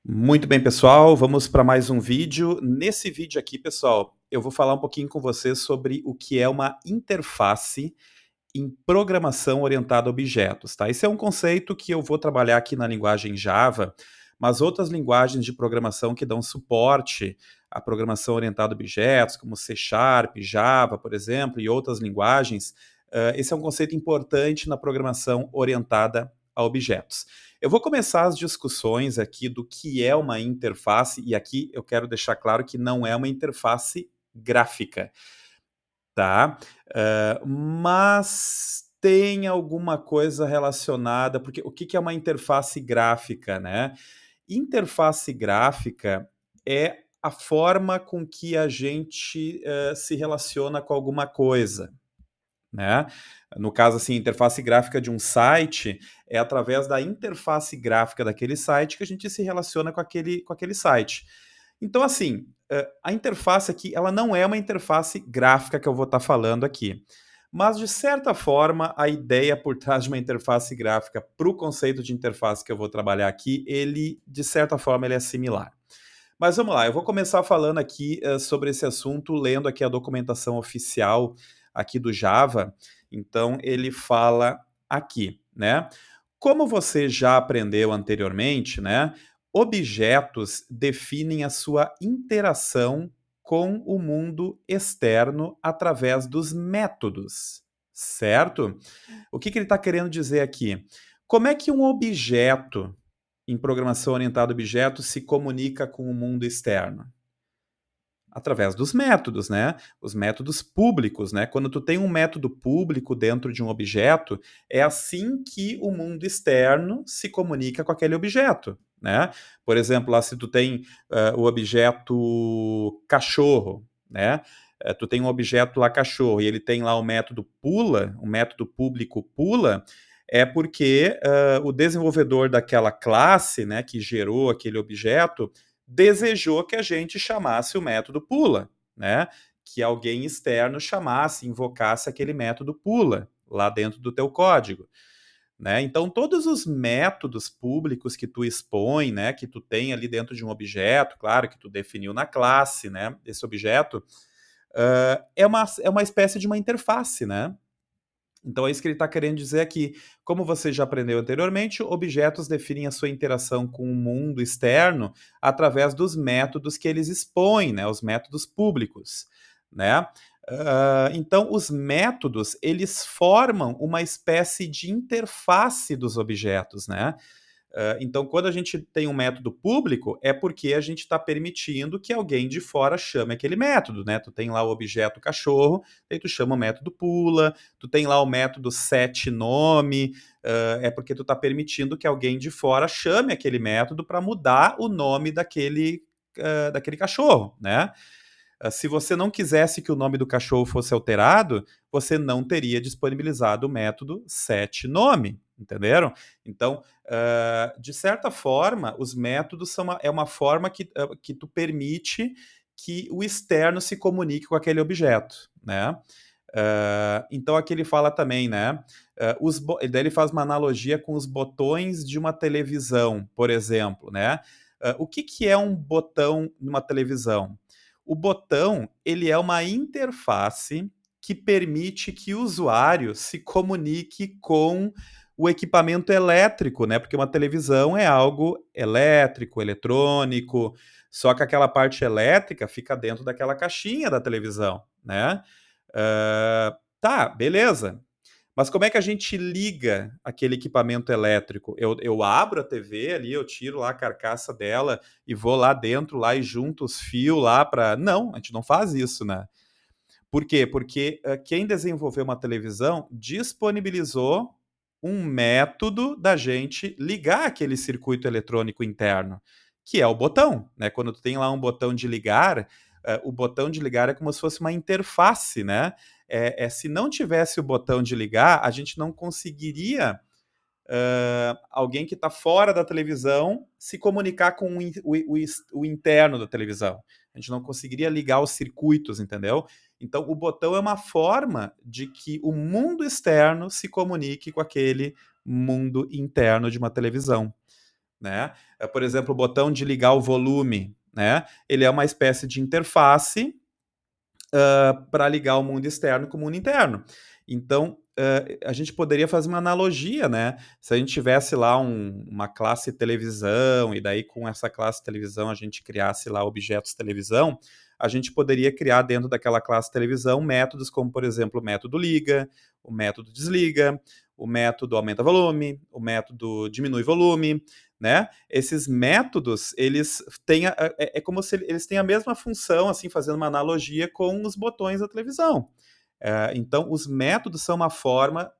Muito bem, pessoal, vamos para mais um vídeo. Nesse vídeo aqui, pessoal, eu vou falar um pouquinho com vocês sobre o que é uma interface em programação orientada a objetos, tá? Esse é um conceito que eu vou trabalhar aqui na linguagem Java, mas outras linguagens de programação que dão suporte à programação orientada a objetos, como C Sharp, Java, por exemplo, e outras linguagens, esse é um conceito importante na programação orientada a objetos. Eu vou começar as discussões aqui do que é uma interface, e aqui eu quero deixar claro que não é uma interface gráfica, tá? Mas tem alguma coisa relacionada, porque o que é uma interface gráfica, né? Interface gráfica é a forma com que a gente se relaciona com alguma coisa, né? No caso, assim, interface gráfica de um site é através da interface gráfica daquele site que a gente se relaciona com aquele site. Então, assim, a interface aqui, ela não é uma interface gráfica que eu vou estar falando aqui. Mas, de certa forma, a ideia por trás de uma interface gráfica para o conceito de interface que eu vou trabalhar aqui, ele, de certa forma, ele é similar. Mas vamos lá, eu vou começar falando aqui sobre esse assunto, lendo aqui a documentação oficial aqui do Java. Então, ele fala aqui, né? Como você já aprendeu anteriormente, né? Objetos definem a sua interação com o mundo externo através dos métodos, certo? O que ele está querendo dizer aqui? Como é que um objeto em programação orientada a objetos se comunica com o mundo externo? Através dos métodos, né? Os métodos públicos, né? Quando tu tem um método público dentro de um objeto, é assim que o mundo externo se comunica com aquele objeto, né? Por exemplo, lá se tu tem o objeto cachorro, né? Tu tem um objeto lá cachorro e ele tem lá o método pula, o método público pula, é porque o desenvolvedor daquela classe, né, que gerou aquele objeto, desejou que a gente chamasse o método pula, né? Que alguém externo chamasse, invocasse aquele método pula lá dentro do teu código, né? Então todos os métodos públicos que tu expõe, né, que tu tem ali dentro de um objeto, claro que tu definiu na classe, né, esse objeto, é uma espécie de uma interface, né? Então é isso que ele está querendo dizer aqui. Como você já aprendeu anteriormente, objetos definem a sua interação com o mundo externo através dos métodos que eles expõem, né, os métodos públicos, né? Então, os métodos, eles formam uma espécie de interface dos objetos, né? Então, quando a gente tem um método público, é porque a gente está permitindo que alguém de fora chame aquele método, né? Tu tem lá o objeto cachorro, aí tu chama o método pula, tu tem lá o método setNome, é porque tu está permitindo que alguém de fora chame aquele método para mudar o nome daquele cachorro, né? Se você não quisesse que o nome do cachorro fosse alterado, você não teria disponibilizado o método setNome, entenderam? Então, de certa forma, os métodos é uma forma que tu permite que o externo se comunique com aquele objeto, né? Então aqui ele fala também, né? Daí ele faz uma analogia com os botões de uma televisão, por exemplo, né? O que é um botão numa televisão? O botão, ele é uma interface que permite que o usuário se comunique com o equipamento elétrico, né? Porque uma televisão é algo elétrico, eletrônico, só que aquela parte elétrica fica dentro daquela caixinha da televisão, né? Tá, beleza. Mas como é que a gente liga aquele equipamento elétrico? Eu abro a TV ali, eu tiro lá a carcaça dela e vou lá dentro lá e junto os fios lá para. Não, a gente não faz isso, né? Por quê? Porque quem desenvolveu uma televisão disponibilizou um método da gente ligar aquele circuito eletrônico interno, que é o botão, né? Quando tu tem lá um botão de ligar, o botão de ligar é como se fosse uma interface, né? Se não tivesse o botão de ligar, a gente não conseguiria alguém que está fora da televisão se comunicar com o interno da televisão. A gente não conseguiria ligar os circuitos, entendeu? Então, o botão é uma forma de que o mundo externo se comunique com aquele mundo interno de uma televisão, né? Por exemplo, o botão de ligar o volume, né? Ele é uma espécie de interface para ligar o mundo externo com o mundo interno. Então, a gente poderia fazer uma analogia, né? Se a gente tivesse lá uma classe televisão, e daí com essa classe televisão a gente criasse lá objetos televisão, a gente poderia criar dentro daquela classe televisão métodos como, por exemplo, o método liga, o método desliga, o método aumenta volume, o método diminui volume, né? Esses métodos, eles têm é como se eles têm a mesma função, assim, fazendo uma analogia com os botões da televisão. Então, os métodos são uma forma,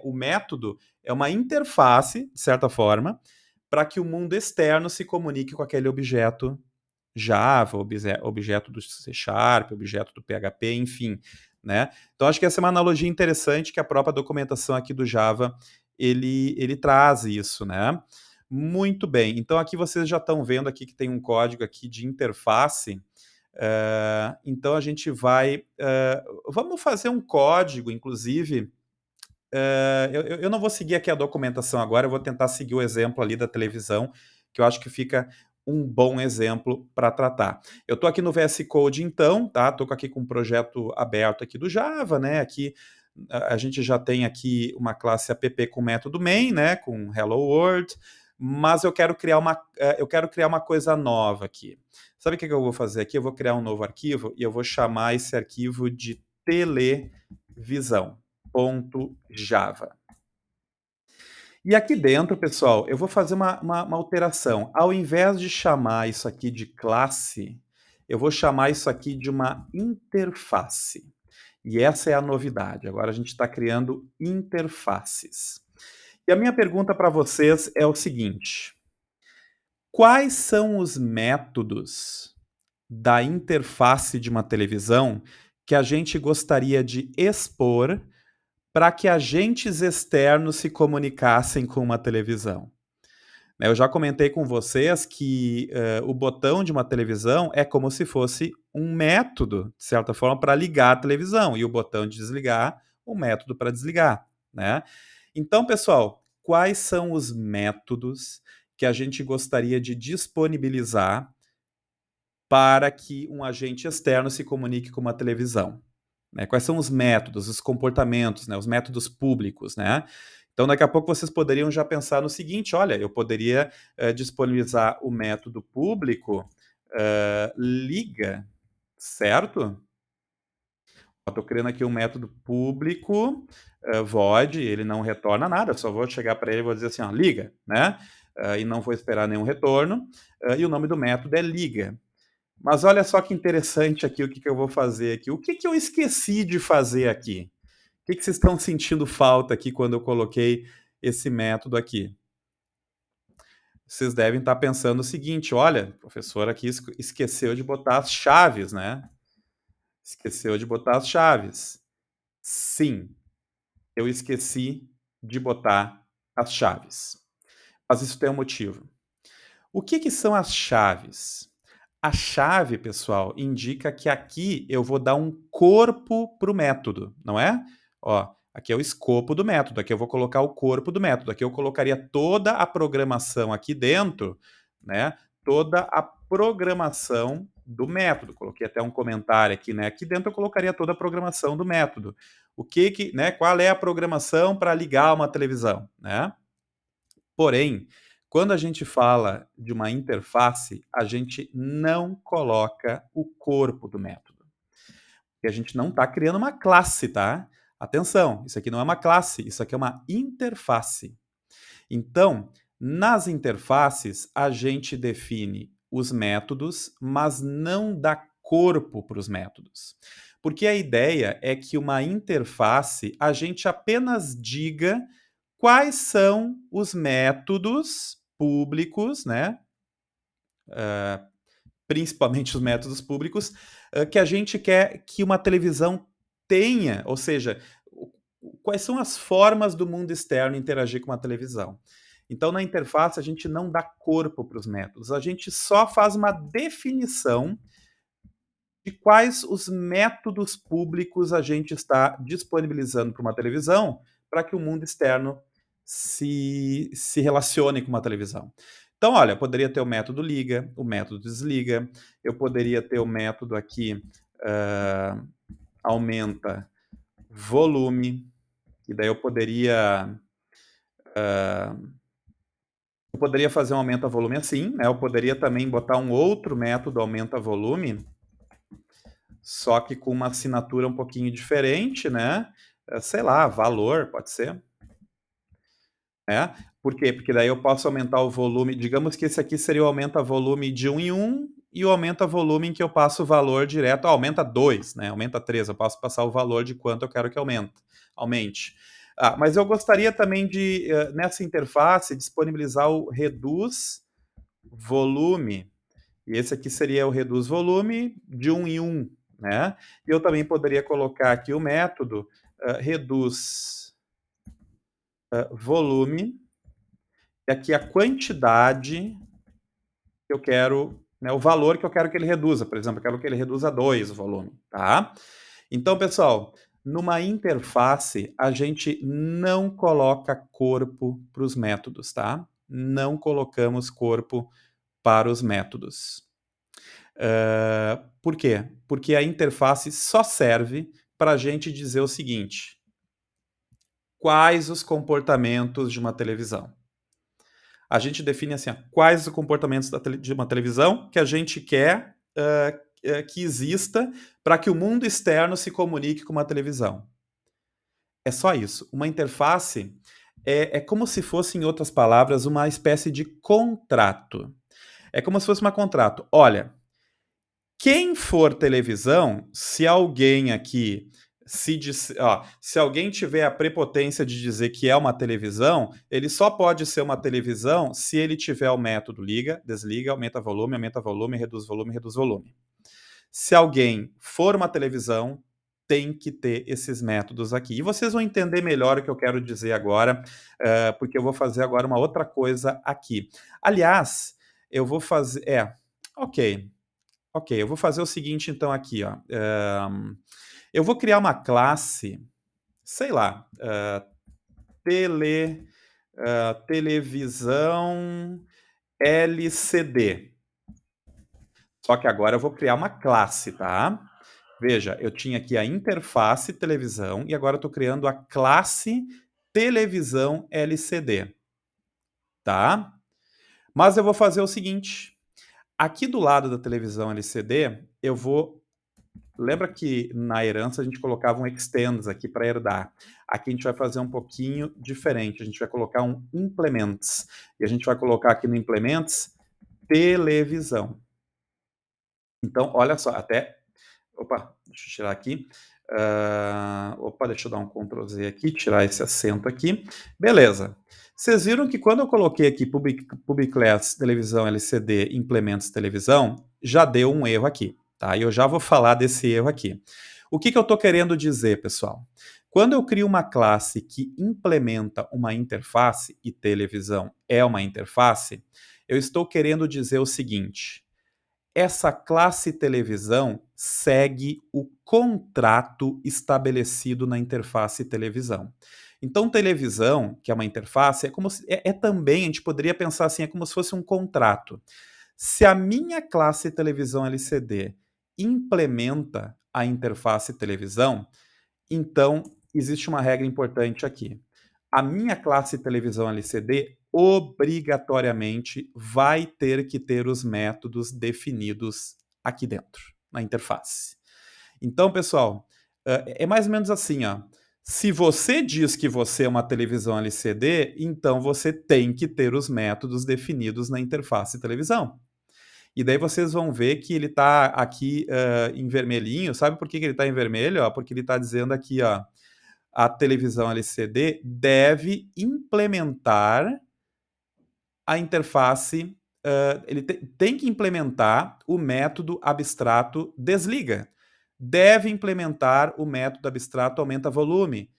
o método é uma interface, de certa forma, para que o mundo externo se comunique com aquele objeto Java, objeto do C Sharp, objeto do PHP, enfim, né? Então acho que essa é uma analogia interessante que a própria documentação aqui do Java ele traz isso, né? Muito bem. Então aqui vocês já estão vendo aqui que tem um código aqui de interface. Então a gente vai, vamos fazer um código, inclusive. Eu não vou seguir aqui a documentação agora, eu vou tentar seguir o exemplo ali da televisão, que eu acho que fica um bom exemplo para tratar. Eu estou aqui no VS Code então, tá? Estou aqui com um projeto aberto aqui do Java, né? Aqui a gente já tem aqui uma classe app com método main, né? Com hello world, mas eu quero criar uma coisa nova aqui. Sabe o que eu vou fazer aqui? Eu vou criar um novo arquivo e eu vou chamar esse arquivo de televisão.java. E aqui dentro, pessoal, eu vou fazer uma alteração. Ao invés de chamar isso aqui de classe, eu vou chamar isso aqui de uma interface. E essa é a novidade. Agora a gente está criando interfaces. E a minha pergunta para vocês é o seguinte: quais são os métodos da interface de uma televisão que a gente gostaria de expor para que agentes externos se comunicassem com uma televisão? Eu já comentei com vocês que o botão de uma televisão é como se fosse um método, de certa forma, para ligar a televisão, e o botão de desligar, o método para desligar, né? Então, pessoal, quais são os métodos que a gente gostaria de disponibilizar para que um agente externo se comunique com uma televisão? Né? Quais são os métodos, os comportamentos, né? Os métodos públicos, né? Então, daqui a pouco vocês poderiam já pensar no seguinte: olha, eu poderia disponibilizar o método público liga, certo? Estou criando aqui um método público void, ele não retorna nada, só vou chegar para ele e vou dizer assim, ó, liga, né? E não vou esperar nenhum retorno. E o nome do método é liga. Mas olha só que interessante aqui o que eu vou fazer aqui. O que eu esqueci de fazer aqui? O que vocês estão sentindo falta aqui quando eu coloquei esse método aqui? Vocês devem estar pensando o seguinte: olha, o professor aqui esqueceu de botar as chaves, né? Esqueceu de botar as chaves. Sim, eu esqueci de botar as chaves. Mas isso tem um motivo. O que são as chaves? A chave, pessoal, indica que aqui eu vou dar um corpo para o método, não é? Ó, aqui é o escopo do método, aqui eu vou colocar o corpo do método, aqui eu colocaria toda a programação aqui dentro, né? Toda a programação do método. Coloquei até um comentário aqui, né? Aqui dentro eu colocaria toda a programação do método. Né? Qual é a programação para ligar uma televisão, né? Porém, quando a gente fala de uma interface, a gente não coloca o corpo do método. E a gente não está criando uma classe, tá? Atenção, isso aqui não é uma classe, isso aqui é uma interface. Então, nas interfaces, a gente define os métodos, mas não dá corpo para os métodos. Porque a ideia é que uma interface, a gente apenas diga quais são os métodos públicos, né? Principalmente os métodos públicos, que a gente quer que uma televisão tenha, ou seja, quais são as formas do mundo externo interagir com uma televisão. Então, na interface, a gente não dá corpo para os métodos, a gente só faz uma definição de quais os métodos públicos a gente está disponibilizando para uma televisão para que o mundo externo se relacione com uma televisão. Então, olha, eu poderia ter o método liga, o método desliga, eu poderia ter o método aqui, aumenta volume, e daí eu poderia fazer um aumenta volume assim, né? Eu poderia também botar um outro método aumenta volume, só que com uma assinatura um pouquinho diferente, né? Sei lá, valor, pode ser. É? Por quê? Porque daí eu posso aumentar o volume. Digamos que esse aqui seria o aumenta volume de 1 em 1 e o aumenta volume em que eu passo o valor direto. Aumenta 2, né? Aumenta 3. Eu posso passar o valor de quanto eu quero que aumente. Mas eu gostaria também de, nessa interface, disponibilizar o reduz volume. E esse aqui seria o reduz volume de 1 em 1, né? E eu também poderia colocar aqui o método reduz volume, e aqui a quantidade que eu quero, né, o valor que eu quero que ele reduza. Por exemplo, eu quero que ele reduza 2 o volume, tá? Então, pessoal, numa interface, a gente não coloca corpo para os métodos, tá? Não colocamos corpo para os métodos. Por quê? Porque a interface só serve para a gente dizer o seguinte: quais os comportamentos de uma televisão? A gente define assim, quais os comportamentos de uma televisão que a gente quer que exista para que o mundo externo se comunique com uma televisão. É só isso. Uma interface é como se fosse, em outras palavras, uma espécie de contrato. É como se fosse um contrato. Olha, quem for televisão, se alguém aqui se alguém tiver a prepotência de dizer que é uma televisão, ele só pode ser uma televisão se ele tiver o método liga, desliga, aumenta volume, reduz volume, reduz volume. Se alguém for uma televisão, tem que ter esses métodos aqui. E vocês vão entender melhor o que eu quero dizer agora, porque eu vou fazer agora uma outra coisa aqui. Aliás, eu vou fazer. Ok, eu vou fazer o seguinte então aqui, ó. Eu vou criar uma classe, sei lá, televisão LCD. Só que agora eu vou criar uma classe, tá? Veja, eu tinha aqui a interface televisão e agora eu estou criando a classe televisão LCD, tá? Mas eu vou fazer o seguinte, aqui do lado da televisão LCD, eu vou... Lembra que na herança a gente colocava um extends aqui para herdar. Aqui a gente vai fazer um pouquinho diferente. A gente vai colocar um implements. E a gente vai colocar aqui no implements televisão. Então, olha só, até... Opa, deixa eu tirar aqui. Deixa eu dar um Ctrl Z aqui, tirar esse acento aqui. Beleza. Vocês viram que quando eu coloquei aqui public class televisão LCD implements televisão, já deu um erro aqui, tá? E eu já vou falar desse erro aqui. O que eu estou querendo dizer, pessoal? Quando eu crio uma classe que implementa uma interface, e televisão é uma interface, eu estou querendo dizer o seguinte: essa classe televisão segue o contrato estabelecido na interface televisão. Então, televisão, que é uma interface, é também, a gente poderia pensar assim, é como se fosse um contrato. Se a minha classe televisão LCD implementa a interface televisão, então existe uma regra importante aqui. A minha classe televisão LCD obrigatoriamente vai ter que ter os métodos definidos aqui dentro, na interface. Então, pessoal, é mais ou menos assim, ó. Se você diz que você é uma televisão LCD, então você tem que ter os métodos definidos na interface televisão. E daí vocês vão ver que ele está aqui em vermelhinho. Sabe por que ele está em vermelho? Ó? Porque ele está dizendo aqui, ó, a televisão LCD deve implementar a interface, ele tem que implementar o método abstrato desliga. Deve implementar o método abstrato aumenta volume.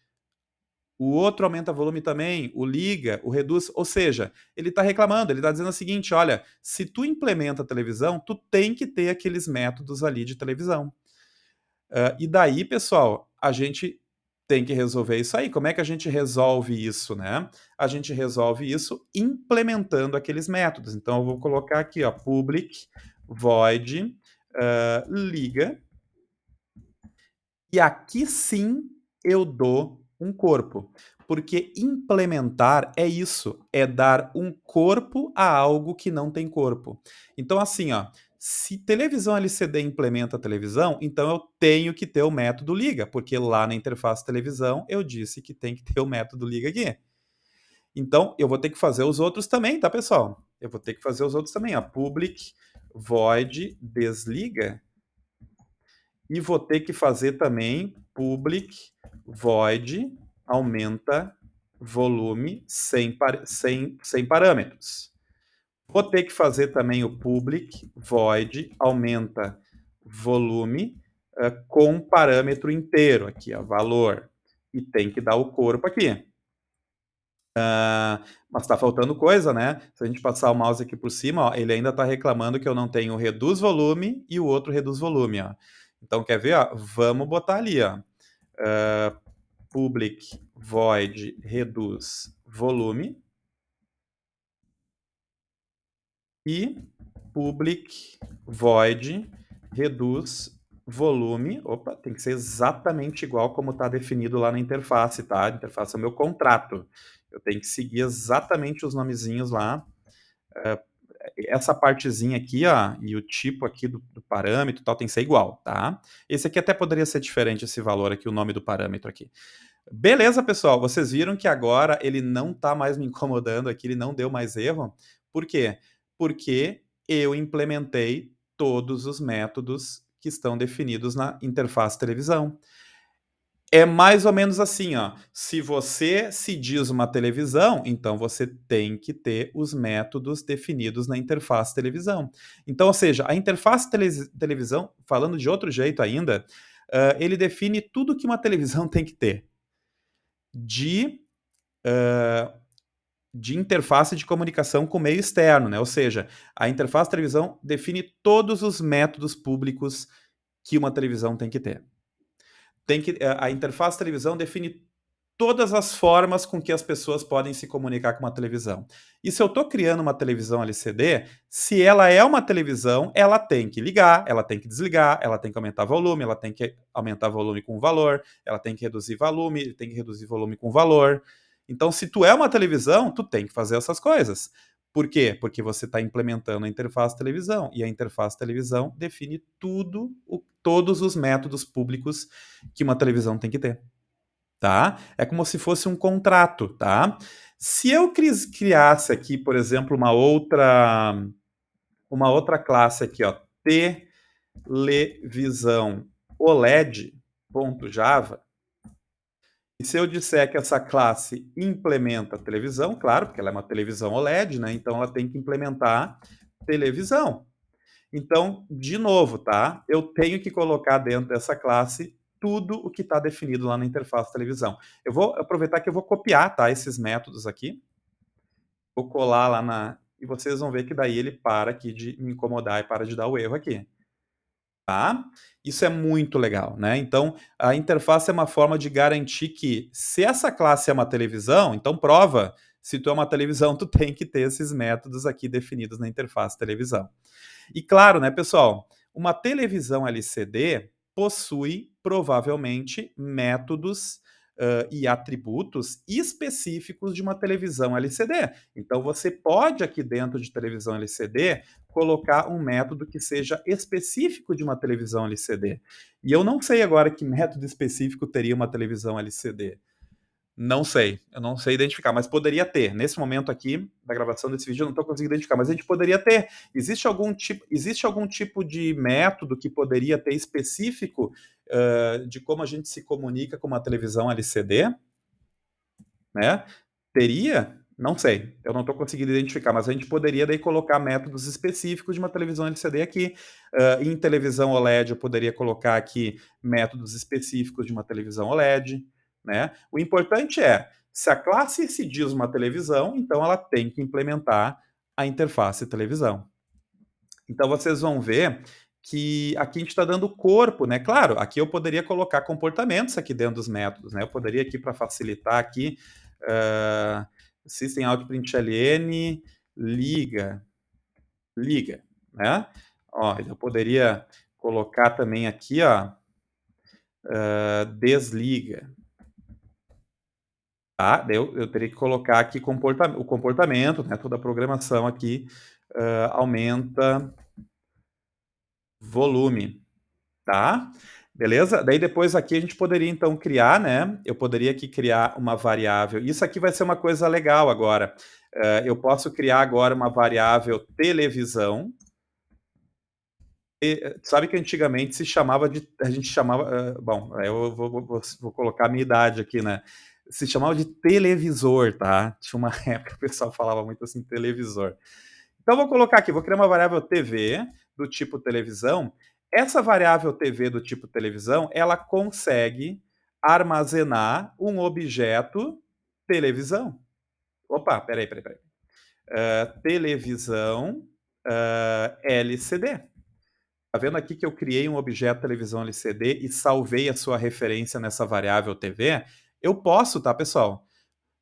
O outro aumenta volume também, o liga, o reduz, ou seja, ele está reclamando, ele está dizendo o seguinte, olha, se tu implementa a televisão, tu tem que ter aqueles métodos ali de televisão. E daí, pessoal, a gente Tem que resolver isso aí. Como é que a gente resolve isso, né? A gente resolve isso implementando aqueles métodos. Então eu vou colocar aqui, ó, public void liga, e aqui sim eu dou um corpo. Porque implementar é isso, é dar um corpo a algo que não tem corpo. Então, assim, ó, se televisão LCD implementa televisão, então eu tenho que ter o método liga, porque lá na interface televisão eu disse que tem que ter o método liga aqui. Então, eu vou ter que fazer os outros também, tá, pessoal? Eu vou ter que fazer os outros também, ó. Public void desliga, e vou ter que fazer também public void aumenta volume sem parâmetros. Vou ter que fazer também o public void aumenta volume com parâmetro inteiro aqui, ó, valor. E tem que dar o corpo aqui. Mas está faltando coisa, né? Se a gente passar o mouse aqui por cima, ó, ele ainda está reclamando que eu não tenho reduz volume e o outro reduz volume. Ó. Então, quer ver? Ó? Vamos botar ali, ó. Public void reduz volume e public void reduz volume. Opa, tem que ser exatamente igual como está definido lá na interface, tá? A interface é o meu contrato. Eu tenho que seguir exatamente os nomezinhos lá. Essa partezinha aqui, ó, e o tipo aqui do parâmetro e tal, tem que ser igual, tá? Esse aqui até poderia ser diferente, esse valor aqui, o nome do parâmetro aqui. Beleza, pessoal, vocês viram que agora ele não está mais me incomodando aqui, ele não deu mais erro. Por quê? Porque eu implementei todos os métodos que estão definidos na interface televisão. É mais ou menos assim, ó. Se você se diz uma televisão, então você tem que ter os métodos definidos na interface televisão. Então, ou seja, a interface televisão, falando de outro jeito ainda, ele define tudo que uma televisão tem que ter de, de interface de comunicação com o meio externo, né? Ou seja, a interface televisão define todos os métodos públicos que uma televisão tem que ter. A interface televisão define todas as formas com que as pessoas podem se comunicar com uma televisão. E se eu estou criando uma televisão LCD, se ela é uma televisão, ela tem que ligar, ela tem que desligar, ela tem que aumentar volume, ela tem que aumentar volume com valor, ela tem que reduzir volume, tem que reduzir volume com valor. Então, se tu é uma televisão, tu tem que fazer essas coisas. Por quê? Porque você está implementando a interface televisão, e a interface televisão define todos os métodos públicos que uma televisão tem que ter. Tá? É como se fosse um contrato, tá? Se eu criasse aqui, por exemplo, uma outra classe aqui, ó, televisão OLED.java, e se eu disser que essa classe implementa televisão, claro, porque ela é uma televisão OLED, né? Então ela tem que implementar televisão. Então, de novo, tá? Eu tenho que colocar dentro dessa classe tudo o que está definido lá na interface televisão. Eu vou aproveitar que eu vou copiar, tá, esses métodos aqui. Vou colar lá na... E vocês vão ver que daí ele para aqui de me incomodar e para de dar o erro aqui. Tá? Isso é muito legal, né? Então, a interface é uma forma de garantir que, se essa classe é uma televisão, então prova, se tu é uma televisão, tu tem que ter esses métodos aqui definidos na interface televisão. E claro, né, pessoal, uma televisão LCD possui provavelmente métodos e atributos específicos de uma televisão LCD. Então você pode aqui dentro de televisão LCD colocar um método que seja específico de uma televisão LCD. E eu não sei agora que método específico teria uma televisão LCD. Não sei, eu não sei identificar, mas poderia ter. Nesse momento aqui, da gravação desse vídeo, eu não estou conseguindo identificar, mas a gente poderia ter. Existe algum tipo de método que poderia ter específico de como a gente se comunica com uma televisão LCD? Né? Teria? Não sei, eu não estou conseguindo identificar, mas a gente poderia daí colocar métodos específicos de uma televisão LCD aqui. Em televisão OLED, eu poderia colocar aqui métodos específicos de uma televisão OLED. Né? O importante é, se a classe se diz uma televisão, então ela tem que implementar a interface televisão. Então vocês vão ver que aqui a gente está dando corpo, né? Claro, aqui eu poderia colocar comportamentos aqui dentro dos métodos, né? Eu poderia aqui para facilitar aqui, uh, system out println liga, liga, né? Ó, eu poderia colocar também aqui, ó, desliga, tá? Eu teria que colocar aqui o comportamento, né? Toda a programação aqui aumenta volume, tá? Beleza? Daí depois aqui a gente poderia então criar, né? Eu poderia aqui criar uma variável. Isso aqui vai ser uma coisa legal agora. Eu posso criar agora uma variável televisão. Sabe que antigamente se chamava de. A gente chamava. Bom, eu vou colocar a minha idade aqui, né? Se chamava de televisor, tá? Tinha uma época que o pessoal falava muito assim, televisor. Então, vou colocar aqui, vou criar uma variável TV do tipo televisão. Essa variável TV do tipo televisão, ela consegue armazenar um objeto televisão. Opa, peraí. Televisão LCD. Tá vendo aqui que eu criei um objeto televisão LCD e salvei a sua referência nessa variável TV? Eu posso, tá, pessoal?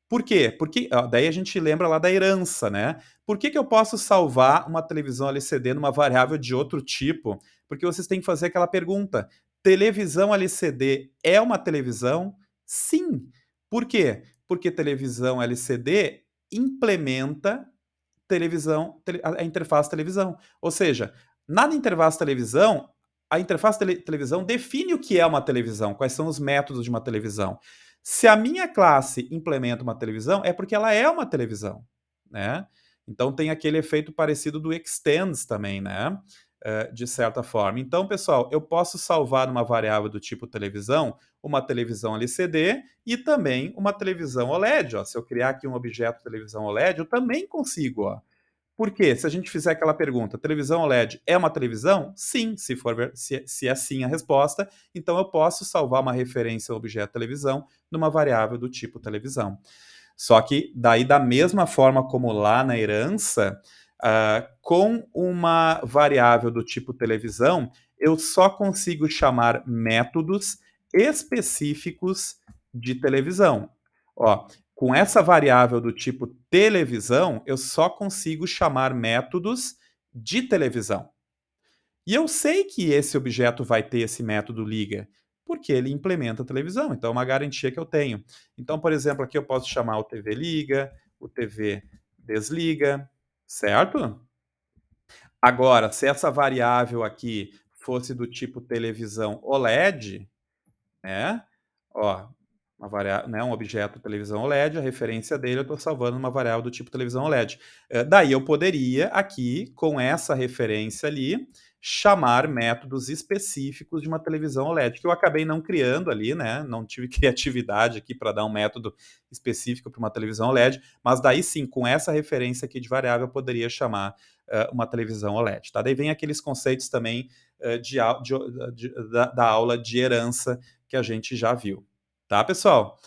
Por quê? Porque daí a gente lembra lá da herança, né? Por que eu posso salvar uma televisão LCD numa variável de outro tipo? Porque vocês têm que fazer aquela pergunta: televisão LCD é uma televisão? Sim. Por quê? Porque televisão LCD implementa a interface televisão. Ou seja, na interface televisão, a interface televisão define o que é uma televisão, quais são os métodos de uma televisão. Se a minha classe implementa uma televisão, é porque ela é uma televisão, né? Então tem aquele efeito parecido do extends também, né? De certa forma. Então, pessoal, eu posso salvar numa variável do tipo televisão uma televisão LCD e também uma televisão OLED. Ó. Se eu criar aqui um objeto televisão OLED, eu também consigo. Ó. Por quê? Se a gente fizer aquela pergunta, televisão OLED é uma televisão? Sim, se é sim a resposta, então eu posso salvar uma referência ao objeto televisão numa variável do tipo televisão. Só que daí, da mesma forma como lá na herança, com uma variável do tipo televisão, eu só consigo chamar métodos específicos de televisão. Ó, com essa variável do tipo televisão, eu só consigo chamar métodos de televisão. E eu sei que esse objeto vai ter esse método liga, porque ele implementa a televisão, então é uma garantia que eu tenho. Então, por exemplo, aqui eu posso chamar o TV liga, o TV desliga, certo? Agora, se essa variável aqui fosse do tipo televisão OLED, né? Ó, né, um objeto televisão OLED, a referência dele eu estou salvando uma variável do tipo televisão OLED. Daí eu poderia aqui, com essa referência ali, chamar métodos específicos de uma televisão OLED, que eu acabei não criando ali, né? Não tive criatividade aqui para dar um método específico para uma televisão OLED, mas daí sim, com essa referência aqui de variável, eu poderia chamar uma televisão OLED. Tá? Daí vem aqueles conceitos também da aula de herança que a gente já viu. Tá, pessoal?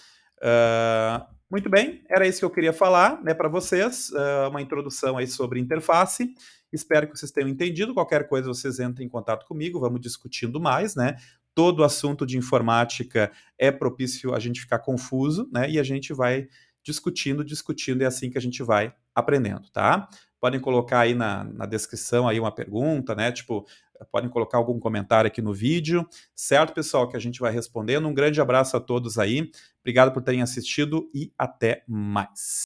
Muito bem, era isso que eu queria falar, né, para vocês, uma introdução aí sobre interface. Espero que vocês tenham entendido. Qualquer coisa, vocês entrem em contato comigo, vamos discutindo mais, né? Todo assunto de informática é propício a gente ficar confuso, né? E a gente vai discutindo, e é assim que a gente vai aprendendo, tá? Podem colocar aí na descrição aí uma pergunta, né? Tipo, podem colocar algum comentário aqui no vídeo, certo, pessoal? Que a gente vai respondendo. Um grande abraço a todos aí. Obrigado por terem assistido e até mais.